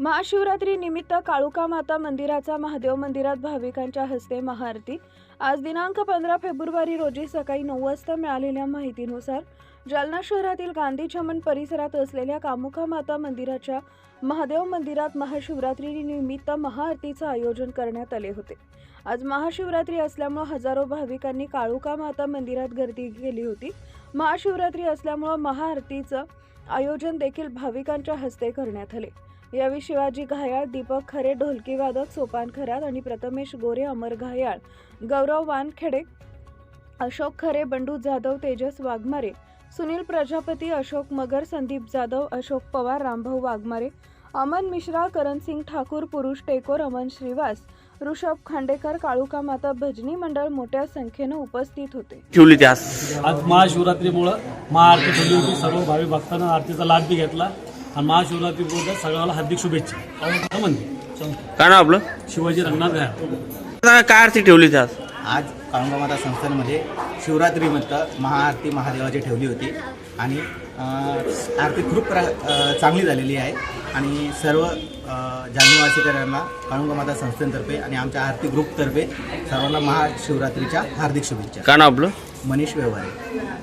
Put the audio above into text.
महाशिवरात्री निमित्त काळुका माता मंदिराचा महादेव मंदिरात भाविकांच्या हस्ते महाआरती। आज दिनांक 15 फेब्रुवारी रोजी सकाळी 9 वाजता मिळालेल्या माहितीनुसार जालना शहरातील गांधी चमन परिसरात असलेल्या कामुका माता मंदिराच्या महादेव मंदिरात महाशिवरात्री निमित्त महाआरतीचे आयोजन करण्यात आले होते। आज महाशिवरात्री असल्यामुळे हजारो भाविकांनी काळुका माता मंदिरात गर्दी केली होती। महाशिवरात्री असल्यामुळे महाआरतीचे आयोजन देखील भाविकांच्या हस्ते करण्यात आले। यावेळी शिवाजी घायाळ, दीपक खरे ढोलकी वादक, सोपान खरात आणि प्रथमेश गोरे, अमर घायाळ, गौरव वानखेडे, अशोक खरे, बंडू जाधव, तेजस वाघमारे, सुनील प्रजापती, अशोक मगर, संदीप जाधव, अशोक पवार, रामभाऊ वाघमारे, अमन मिश्रा, करणसिंग ठाकूर, पुरुष टेकोर, अमन श्रीवास, ऋषभ खांडेकर, काळुका माता भजनी मंडळ मोठ्या संख्येने उपस्थित होते। आज महाशिवरात्रीमुळे महाआरती ठेवली होती। सर्व भाविक भक्तांना आरतीचा लाभ बी घेतला आणि महाशिवरात्रीबद्दल सगळ्यांना हार्दिक शुभेच्छा। काय नाव आपलं? शिवाजी रंगनाथ घायाळ। काय आरती ठेवली आज? आज काळुका माता संस्थानमध्ये शिवरात्रीनिमित्त महाआरती महादेवाची ठेवली होती आणि आरती खूप चांगली झालेली आहे आणि सर्व जालनावासीकरांना काळुका माता संस्थेतर्फे आणि आमच्या आरती ग्रुपतर्फे सर्वांना महाशिवरात्रीच्या हार्दिक शुभेच्छा। काय नाव आपलं? मनीष व्यवहारे।